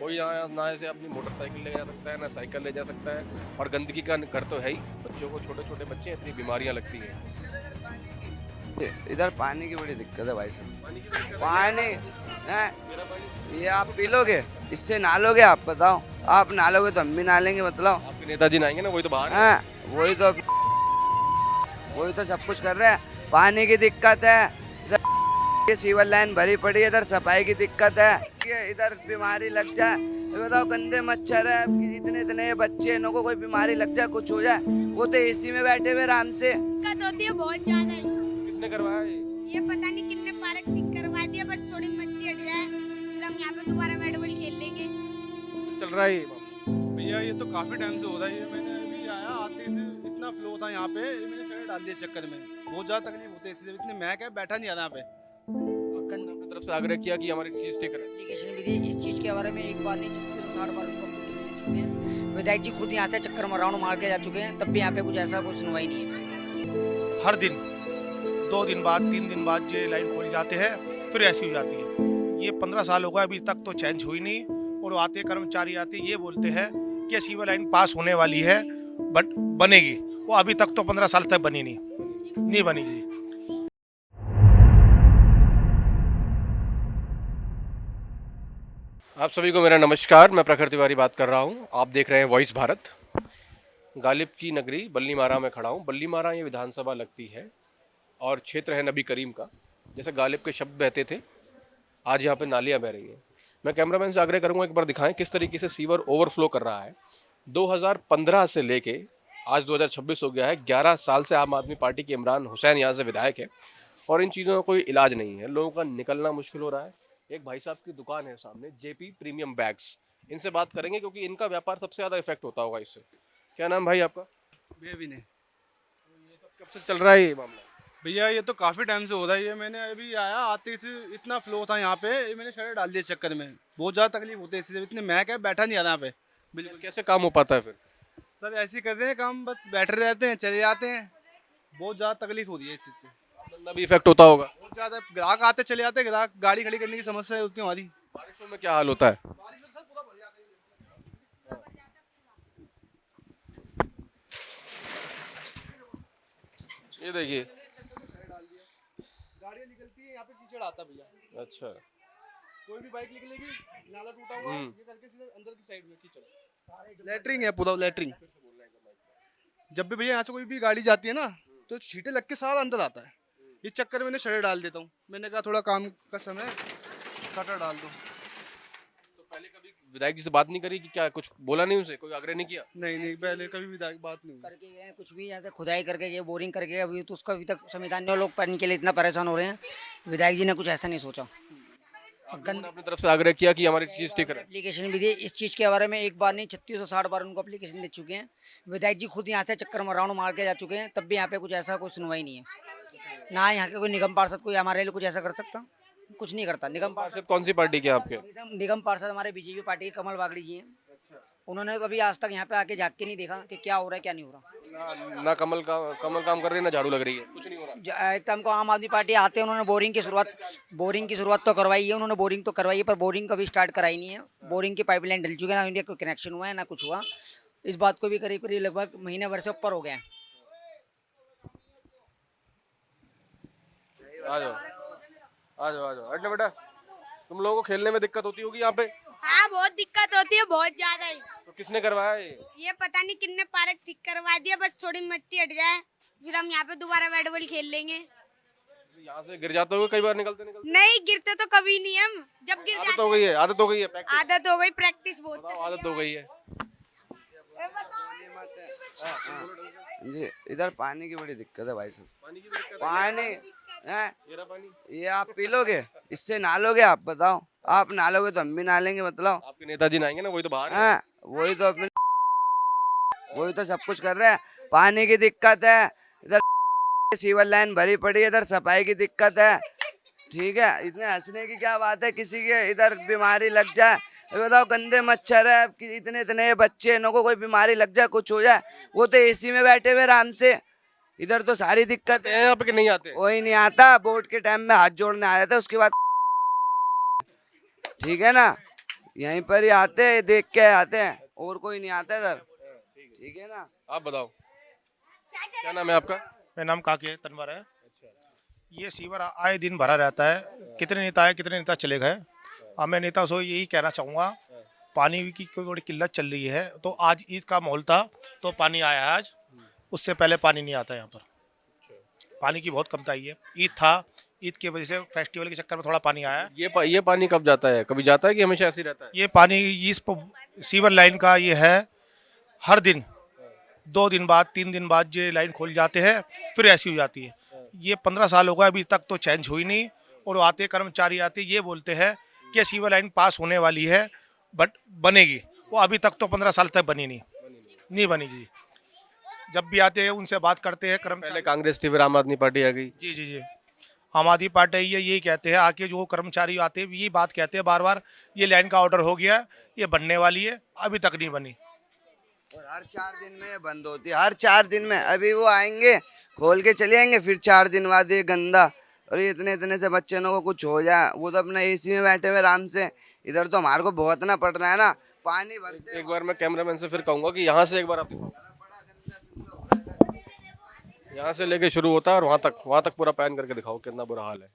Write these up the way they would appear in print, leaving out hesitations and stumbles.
कोई यहाँ ना ऐसे अपनी मोटरसाइकिल ले जा सकता है ना साइकिल ले जा सकता है। और गंदगी का घर तो है ही, बच्चों को, छोटे छोटे बच्चे हैं, इतनी बीमारियां लगती हैं। इधर पानी की बड़ी दिक्कत है भाई साहब। पानी की दिक्कत है। पानी है, मेरा पानी ये आप पी लोगे, इससे नहा लोगे? आप बताओ, आप नहा लोगे तो हम भी नहा लेंगे, मतलब। आपके नेताजी नहाएंगे ना, वही तो बाहर है। हैं, वही तो सब कुछ कर रहे हैं। पानी की दिक्कत है, इधर ये सीवर लाइन भरी पड़ी है, इधर सफाई की दिक्कत है, ये इधर बीमारी लग जाए। ये बताओ, गंदे मच्छर है, इतने इतने बच्चे, इनको कोई बीमारी लग जाए, कुछ हो जाए, वो तो एसी में बैठे हुए आराम से। दिक्कत होती है बहुत ज्यादा। किसने करवाया ये पता नहीं कितने पार्क ठीक करवा दिया, बस थोड़ी मिट्टी हट जाए फिर हम यहाँ पे दोबारा बैट बॉल खेल लेंगे। चल रहा है ये मामला? भैया ये तो काफी टाइम से हो रहा है। ये मैंने अभी आया, आते थे इतना फ्लो था यहाँ पे, मैंने शटर डाल दिया चक्कर में। बहुत ज्यादा तकलीफ होती है, इसलिए इतने महक है, बैठा नहीं आता यहाँ पे। अपनी तरफ से आग्रह किया कि हमारी चीज ठीक करें। एप्लीकेशन भी दी इस चीज के बारे में, एक बार नहीं 60 बार उनको एप्लीकेशन दे चुके हैं। विधायक जी खुद यहाँ से चक्कर में राउंड मार के जा चुके हैं, तब भी यहाँ पे कुछ ऐसा कुछ सुनवाई नहीं है। हर दिन 2 दिन बाद 3 दिन बाद ये लाइन खोल जाते हैं, फिर ऐसी हो जाती है। ये 15 साल हो गए, अभी तक तो चेंज हुई नहीं। और आते कर्मचारी आते ये बोलते हैं कि सीवर लाइन पास होने वाली है, बट बनेगी। वो अभी तक तो 15 साल तक बनी नहीं बनी जी। आप सभी को मेरा नमस्कार, मैं प्रखर तिवारी बात कर रहा हूं। आप देख रहे हैं वॉइस भारत। गालिब की नगरी बल्लीमारा में खड़ा हूं। बल्लीमारा ये विधानसभा लगती है और क्षेत्र है नबी करीम का। जैसे गालिब के शब्द बहते थे, आज यहाँ पे नालियाँ बह रही हैं। मैं कैमरामैन से आग्रह करूँगा एक बार दिखाएं किस तरीके से सीवर ओवरफ्लो कर रहा है। 2015 से लेके आज 2026 हो गया है। 11 साल से आम आदमी पार्टी के इमरान हुसैन यहाँ से विधायक है और इन चीज़ों का कोई इलाज नहीं है। लोगों का निकलना मुश्किल हो रहा है। एक भाई साहब की दुकान है सामने, जेपी प्रीमियम बैग्स। इनसे बात करेंगे क्योंकि इनका व्यापार सबसे ज़्यादा इफेक्ट होता होगा इससे। क्या नाम भाई आपका? बेबी ने कब से चल रहा है ये मामला? भैया ये तो काफी टाइम से हो रहा है। ये मैंने अभी आया, आते थे इतना फ्लो था यहाँ पे, मैंने शटर डाल दिया चक्कर में। बहुत ज्यादा तकलीफ होती है, इसलिए इतने महक है, बैठा नहीं आता यहाँ पे बिल्कुल। कैसे काम हो पाता है फिर? सर ऐसे ही कर रहे हैं काम, बस बैठे रहते हैं, चले जाते हैं। बहुत ज्यादा तकलीफ हो रही है इस चीज से, धंधा भी इफेक्ट होता होगा। बहुत ज्यादा। ग्राहक आते चले जाते हैं, ग्राहक गाड़ी खड़ी करने की समस्या होती है हमारी। बारिशों में क्या हाल होता है? बारिश में सर पूरा भर जाता है। ये देखिए। गाड़ियाँ निकलती है, यहाँ पे कीचड़ आता है भैया। अच्छा। कोई भी बाइक निकलेगी, नाला टूटा हुआ है, ये करके सीधा अंदर की साइड में कीचड़। लेटरिंग है पूरा, लेटरिंग। जब भी भैया यहाँ से कोई भी गाड़ी जाती है ना, तो छींटे लग के सारा अंदर आता है। इस चक्कर में मैंने शटर डाल देता हूँ। मैंने कहा थोड़ा काम का समय, शटर डाल दो। तो पहले कभी विधायक जी से बात नहीं करी कि क्या कुछ बोला नहीं उनसे, कोई आग्रह नहीं किया? नहीं, पहले कभी भी बात नहीं हुई। करके गए हैं, कुछ भी यहाँ से खुदाई करके गए, बोरिंग करके गए, अभी तो उसका अभी तक संविधान ने, लोग पानी के लिए इतना परेशान हो रहे हैं। विधायक जी ने कुछ ऐसा नहीं सोचा। उन्होंने अपनी तरफ से आग्रह किया कि हमारी चीज ठीक करें। एप्लीकेशन भी दी इस चीज के बारे में, एक बार नहीं 3660 बार उनको एप्लीकेशन दे चुके हैं। विधायक जी खुद यहाँ से चक्कर में राउंड मार के जा चुके हैं, तब भी यहाँ पे कुछ ऐसा कोई सुनवाई नहीं है। ना यहाँ के कोई निगम पार्षद कोई हमारे लिए कुछ ऐसा कर सकता, कुछ नहीं करता। निगम पार्षद कौन सी पार्टी के हैं आपके? निगम पार्षद हमारे बीजेपी पार्टी के कमल बागड़ी जी हैं। उन्होंने कभी आज तक यहाँ पे आके झाँक के नहीं देखा कि क्या हो रहा है क्या नहीं हो रहा। ना कमल काम कर रही है, ना झाड़ू लग रही है, कुछ नहीं हो रहा। एकदम को आम आदमी पार्टी आते हैं, उन्होंने बोरिंग की शुरुआत तो करवाई है। उन्होंने बोरिंग तो करवाई है, पर बोरिंग कभी स्टार्ट कराई नहीं है। बोरिंग की पाइपलाइन डल चुकी है, ना इंडिया कोई कनेक्शन हुआ है ना कुछ हुआ। इस बात को भी करीब करीब लगभग महीने भर से ऊपर हो गया है। आ जाओ हटना बेटा। तुम लोगों को खेलने में दिक्कत होती होगी यहाँ पे? हाँ बहुत दिक्कत होती है, बहुत ज्यादा ही। तो किसने करवाया ये पता नहीं कितने पार्क ठीक करवा दिया, बस थोड़ी मिट्टी हट जाए फिर हम यहाँ पे दोबारा बैट बॉल खेल लेंगे। यहाँ से गिर जाते हो कई बार निकलते? नहीं गिरते तो कभी नहीं हम, जब गिर आदत जाते हो गई है, आदत हो गई है, आदत हो गई, प्रैक्टिस बहुत बताओ, आदत हो गई है। जी, इधर पानी की बड़ी दिक्कत है भाई साहब। पानी की दिक्कत है? पानी है, मेरा पानी? ये आप पी लोगे, इससे नहा लोगे? आप बताओ, आप नहा लोगे तो हम भी नहा लेंगे, मतलब। आपके नेताजी नहाएंगे ना, वही तो बाहर है। हैं, वही तो सब कुछ कर रहे हैं। पानी की दिक्कत है, इधर सीवर लाइन भरी पड़ी है, इधर सफाई की दिक्कत है। ठीक है, इतने हंसने की क्या बात है? किसी के इधर बीमारी लग जाए, ये बताओ, गंदे मच्छर है, इतने इतने बच्चे, इनको कोई बीमारी लग जाए, कुछ हो जाए, वो तो एसी में बैठे हुए आराम से। इधर तो सारी दिक्कत है। यहाँ पे कि नहीं आते? कोई नहीं आता, वोट के टाइम में हाथ जोड़ने आया था, उसके बाद ठीक है ना। यहीं पर ही आते हैं, देख के आते हैं, और कोई नहीं आता इधर। ठीक है ना। आप बताओ, क्या नाम है आपका? मेरा नाम काके तनवर है। ये सीवर आए दिन भरा रहता है। कितने नेता आए, कितने नेता चले गए। अब मैं नेता से यही कहना चाहूँगा, पानी की कोई बड़ी किल्लत चल रही है। तो आज ईद का माहौल था तो पानी आया है आज, उससे पहले पानी नहीं आता यहाँ पर। पानी की बहुत कमता है। ईद था, ईद की वजह से फेस्टिवल के चक्कर में थोड़ा पानी आया है। ये पानी कब जाता है? कभी जाता है कि हमेशा ऐसे ही रहता है? ये पानी इस सीवर लाइन का ये है, हर दिन 2 दिन बाद 3 दिन बाद ये लाइन खोल जाते हैं, फिर ऐसी हो जाती है। ये 15 साल हो गए, अभी तक तो चेंज हुई नहीं। और आते कर्मचारी आते ये बोलते हैं कि सीवर लाइन पास होने वाली है, बट बनेगी। वो अभी तक तो 15 साल तक बनी नहीं बनी जी। जब भी आते हैं उनसे बात करते हैं कर्मचारी। पहले कांग्रेस थी, फिर आम आदमी पार्टी आ गई। जी आम आदमी पार्टी यही कहते हैं, आके जो कर्मचारी आते हैं यही बात कहते हैं बार बार, ये लाइन का ऑर्डर हो गया, ये बनने वाली है, अभी तक नहीं बनी। और हर 4 दिन में ये बंद होती है, हर 4 दिन में। अभी वो आएंगे, खोल के चले जाएंगे, फिर 4 दिन बाद ये गंदा। और ये इतने से बच्चों को कुछ हो जाए, वो तो अपना एसी में बैठे हुए आराम से। इधर तो हमारे को भुगतना पड़ रहा है ना, पानी भरते। एक बार मैं कैमरामैन से फिर कहूंगा कि यहाँ से एक बार आप दिखाओ, यहाँ से लेके शुरू होता है और वहाँ तक पूरा पैन करके दिखाओ कितना बुरा हाल है।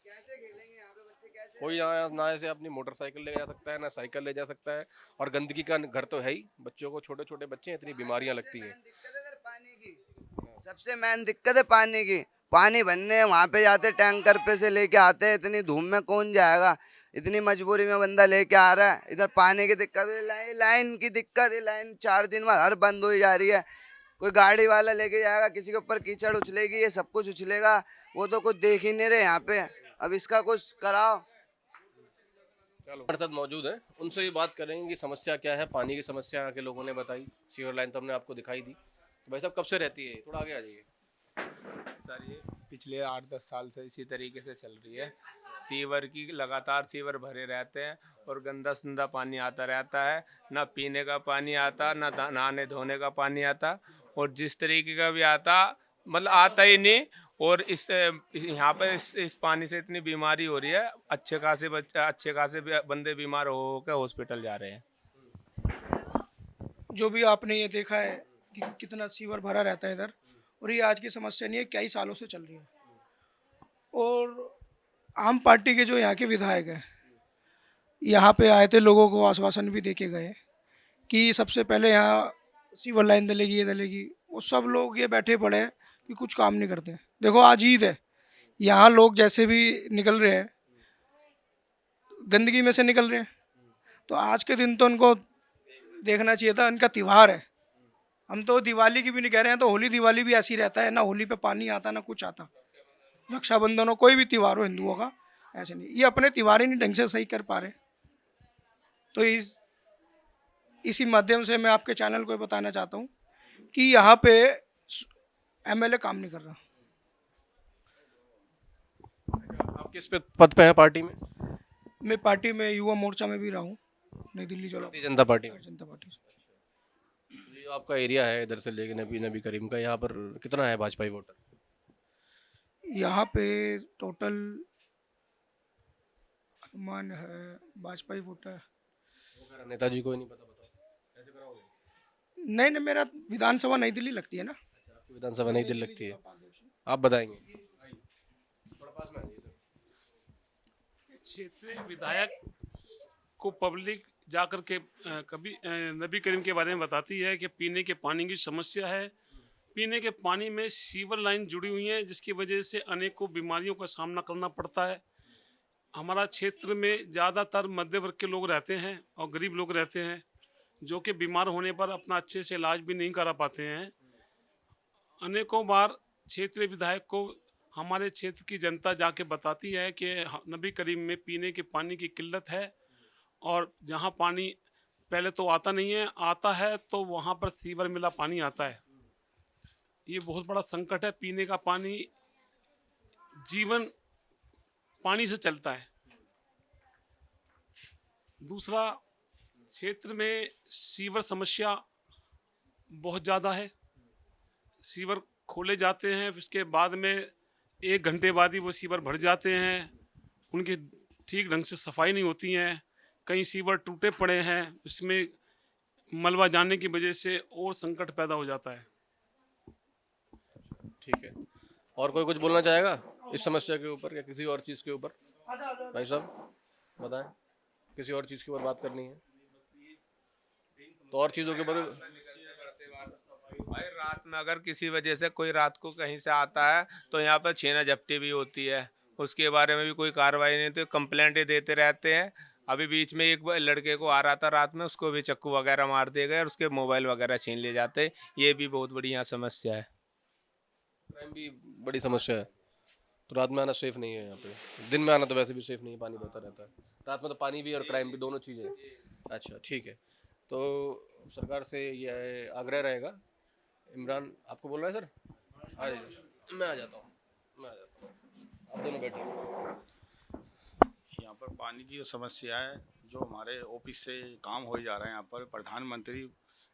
कैसे खेलेंगे यहाँ पे बच्चे, कैसे? कोई यहाँ ना ऐसे अपनी मोटरसाइकिल ले जा सकता है, ना साइकिल ले जा सकता है। और गंदगी का घर तो है ही, बच्चों को, छोटे छोटे बच्चे हैं, इतनी बीमारियां लगती हैं। दिक्कत है इधर पानी की, सबसे मेन दिक्कत है पानी की। पानी भरने वहाँ पे जाते, टैंकर पे से लेके आते हैं, इतनी धूप में कौन जाएगा, इतनी मजबूरी में बंदा लेके आ रहा है। इधर पानी की दिक्कत है, लाइन की दिक्कत है। लाइन 4 दिन बाद हर बंद हो जा रही है। कोई गाड़ी वाला लेके जाएगा, किसी के ऊपर कीचड़ उछलेगी, ये सब कुछ उछलेगा, वो तो कुछ देख ही नहीं रहे यहाँ पे। अब इसका कुछ कराओ। चलो, हमारे साथ मौजूद है, उनसे भी बात करेंगे कि समस्या क्या है। पानी की समस्या यहाँ के लोगों ने बताई, सीवर लाइन तो हमने आपको दिखाई दी। तो भाई साहब, कब से रहती है? थोड़ा आगे आ जाइए। सर ये पिछले 8-10 साल से इसी तरीके से चल रही है। सीवर की लगातार सीवर भरे रहते हैं और गंदा संदा पानी आता रहता है। ना पीने का पानी आता, ना नहाने धोने का पानी आता, और जिस तरीके का भी आता मतलब आता ही नहीं। और इस यहाँ पे इस पानी से इतनी बीमारी हो रही है, अच्छे खासे बंदे बीमार हो के हॉस्पिटल जा रहे हैं। जो भी आपने ये देखा है कि कितना सीवर भरा रहता है इधर, और ये आज की समस्या नहीं है, कई सालों से चल रही है। और आम पार्टी के जो यहाँ के विधायक हैं, यहाँ पे आए थे, लोगों को आश्वासन भी देके गए कि सबसे पहले यहाँ सीवर लाइन डलेगी, ये डलेगी। वो सब लोग ये बैठे पड़े हैं कि कुछ काम नहीं करते। देखो आज ईद है, यहाँ लोग जैसे भी निकल रहे हैं, गंदगी में से निकल रहे हैं। तो आज के दिन तो उनको देखना चाहिए था, इनका त्यौहार है। हम तो दिवाली की भी नहीं कह रहे हैं, तो होली दिवाली भी ऐसी रहता है ना, होली पे पानी आता ना कुछ आता। रक्षाबंधन हो, कोई भी त्यौहार हो हिंदुओं का, ऐसे नहीं। ये अपने त्यौहार ही नहीं ढंग से सही कर पा रहे। तो इसी माध्यम से मैं आपके चैनल को बताना चाहता हूँ कि यहाँ पे एमएलए काम नहीं कर रहा। आप किस पद पे हैं पार्टी में? मैं पार्टी में युवा मोर्चा में भी रहा हूँ, नई दिल्ली भारतीय जनता पार्टी में। जनता पार्टी से। ये जो आपका एरिया है इधर से लेके नबी करीम का, यहाँ पर कितना है भाजपाई वोटर? यहाँ पे टोटल अनुमान है भाजपा वोटर। नेताजी को ही नहीं पता, बताओ कैसे कराओगे? नहीं, मेरा विधानसभा नई दिल्ली लगती है ना। आपकी विधानसभा नई दिल्ली लगती है, आप बताएंगे। थोड़ा पास में आ जाइए सर। क्षेत्रीय विधायक को पब्लिक जाकर के कभी नबी करीम के बारे में बताती है कि पीने के पानी की समस्या है। पीने के पानी में सीवर लाइन जुड़ी हुई है, जिसकी वजह से अनेकों बीमारियों का सामना करना पड़ता है। हमारा क्षेत्र में ज़्यादातर मध्य वर्ग के लोग रहते हैं और गरीब लोग रहते हैं, जो कि बीमार होने पर अपना अच्छे से इलाज भी नहीं करा पाते हैं। अनेकों बार क्षेत्रीय विधायक को हमारे क्षेत्र की जनता जाके बताती है कि नबी करीम में पीने के पानी की किल्लत है, और जहाँ पानी पहले तो आता नहीं है, आता है तो वहाँ पर सीवर मिला पानी आता है। ये बहुत बड़ा संकट है। पीने का पानी, जीवन पानी से चलता है। दूसरा, क्षेत्र में सीवर समस्या बहुत ज़्यादा है। सीवर खोले जाते हैं, उसके बाद में 1 घंटे बाद ही वो सीवर भर जाते हैं। उनकी ठीक ढंग से सफाई नहीं होती है। कहीं सीवर टूटे पड़े हैं, इसमें मलबा जाने की वजह से और संकट पैदा हो जाता है। ठीक है, और कोई कुछ बोलना चाहेगा इस समस्या के ऊपर या किसी और चीज़ के ऊपर? भाई साहब बताएं, किसी और चीज़ के ऊपर बात करनी है तो और चीज़ों के ऊपर। भाई रात में अगर किसी वजह से कोई रात को कहीं से आता है तो यहाँ पर छीना झपटी भी होती है, उसके बारे में भी कोई कार्रवाई नहीं, तो कंप्लेंटें देते रहते हैं। अभी बीच में एक लड़के को आ रहा था रात में, उसको भी चक्कू वगैरह मार दिए गए और उसके मोबाइल वगैरह छीन लिए जाते। ये भी बहुत बड़ी यहाँ समस्या है। क्राइम भी बड़ी समस्या है, तो रात में आना सेफ नहीं है यहाँ पे। दिन में आना तो वैसे भी सेफ नहीं है, पानी बहता रहता है। रात में तो पानी भी और क्राइम भी दोनों चीज़ें। अच्छा ठीक है, तो सरकार से ये आग्रह रहेगा। इमरान आपको बोल रहा है सर? आ जाइए, मैं आ जाता हूँ, आप दोनों बैठिए। यहाँ पर पानी की जो समस्या है, जो हमारे ऑफिस से काम हो जा रहा है, यहाँ पर प्रधानमंत्री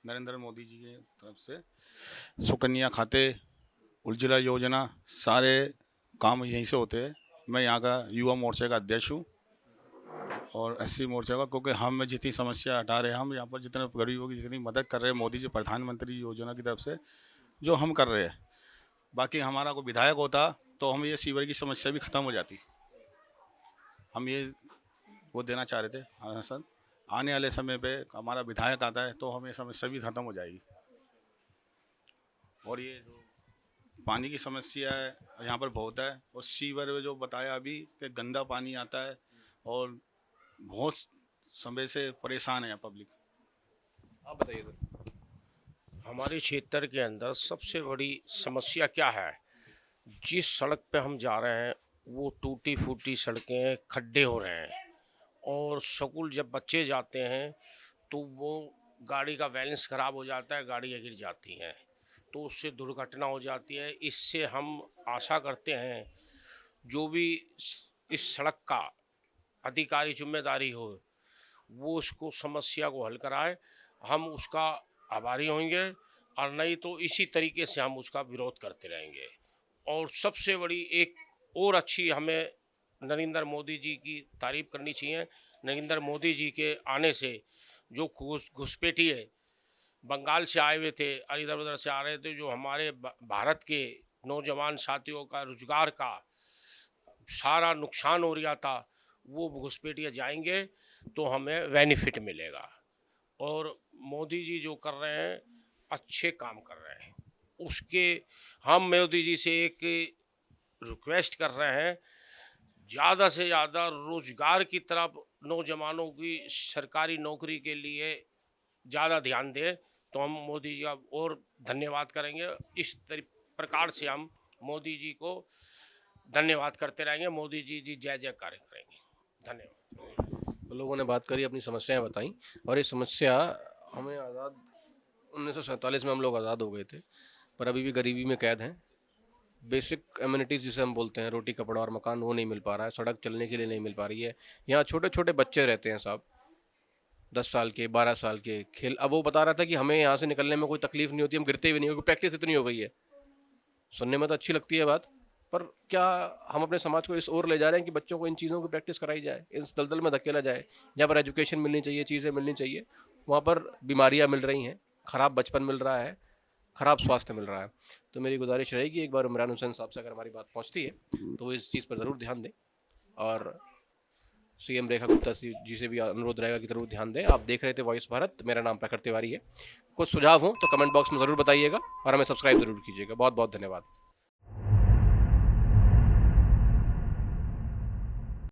नरेंद्र मोदी जी की तरफ से सुकन्या खाते, उज्ज्वला योजना, सारे काम यहीं से होते हैं। मैं यहाँ का युवा मोर्चे का अध्यक्ष हूँ और SC मोर्चे का, क्योंकि हम जितनी समस्या हटा रहे हैं, हम यहाँ पर जितने गरीबों की जितनी मदद कर रहे हैं मोदी जी प्रधानमंत्री योजना की तरफ से, जो हम कर रहे हैं। बाकी हमारा कोई विधायक होता तो हम ये सीवर की समस्या भी ख़त्म हो जाती। हम ये वो देना चाह रहे थे सर, आने वाले समय पे हमारा विधायक आता है तो हमें समस्या भी ख़त्म हो जाएगी। और ये जो पानी की समस्या है यहाँ पर बहुत है, और सीवर में जो बताया अभी कि गंदा पानी आता है और बहुत समय से परेशान है पब्लिक। आप बताइए सर। हमारे क्षेत्र के अंदर सबसे बड़ी समस्या क्या है? जिस सड़क पे हम जा रहे हैं वो टूटी फूटी सड़कें, खड्डे हो रहे हैं, और स्कूल जब बच्चे जाते हैं तो वो गाड़ी का बैलेंस ख़राब हो जाता है, गाड़ियाँ गिर जाती हैं तो उससे दुर्घटना हो जाती है। इससे हम आशा करते हैं जो भी इस सड़क का अधिकारी जिम्मेदारी हो वो उसको समस्या को हल कराए, हम उसका आभारी होंगे, और नहीं तो इसी तरीके से हम उसका विरोध करते रहेंगे। और सबसे बड़ी एक और अच्छी हमें नरेंद्र मोदी जी की तारीफ़ करनी चाहिए। नरेंद्र मोदी जी के आने से जो घुसपैठिए बंगाल से आए हुए थे और इधर उधर से आ रहे थे, जो हमारे भारत के नौजवान साथियों का रोजगार का सारा नुकसान हो रहा था, वो घुसपैठिए जाएंगे तो हमें बेनिफिट मिलेगा। और मोदी जी जो कर रहे हैं अच्छे काम कर रहे हैं, उसके हम मोदी जी से एक रिक्वेस्ट कर रहे हैं, ज़्यादा से ज़्यादा रोज़गार की तरफ नौजवानों की सरकारी नौकरी के लिए ज़्यादा ध्यान दें तो हम मोदी जी का और धन्यवाद करेंगे। इस प्रकार से हम मोदी जी को धन्यवाद करते रहेंगे। मोदी जी जय जयकार करेंगे। धन्यवाद। तो लोगों ने बात करी, अपनी समस्याएं बताई, और ये समस्या हमें आज़ाद 1947 में हम लोग आज़ाद हो गए थे, पर अभी भी गरीबी में कैद हैं। बेसिक एमिनिटीज़ जिसे हम बोलते हैं, रोटी कपड़ा और मकान, वो नहीं मिल पा रहा है, सड़क चलने के लिए नहीं मिल पा रही है। यहाँ छोटे छोटे बच्चे रहते हैं साहब, 10 साल के, 12 साल के, खेल। अब वो बता रहा था कि हमें यहाँ से निकलने में कोई तकलीफ नहीं होती, हम गिरते भी नहीं, क्योंकि प्रैक्टिस इतनी हो गई है। सुनने में तो अच्छी लगती है बात, पर क्या हम अपने समाज को इस ओर ले जा रहे हैं कि बच्चों को इन चीज़ों की प्रैक्टिस कराई जाए, इस दलदल में धकेला जाए? जहाँ पर एजुकेशन मिलनी चाहिए, चीज़ें मिलनी चाहिए, वहाँ पर बीमारियाँ मिल रही हैं, ख़राब बचपन मिल रहा है, ख़राब स्वास्थ्य मिल रहा है। तो मेरी गुजारिश रहेगी, एक बार इमरान हुसैन साहब से अगर हमारी बात पहुँचती है तो वो इस चीज़ पर ज़रूर ध्यान दें, और CM रेखा गुप्ता जी से भी अनुरोध रहेगा कि ज़रूर ध्यान दें। आप देख रहे थे वॉइस भारत, मेरा नाम प्रखर तिवारी है। कुछ सुझाव हो तो कमेंट बॉक्स में ज़रूर बताइएगा, और हमें सब्सक्राइब ज़रूर कीजिएगा। बहुत बहुत धन्यवाद।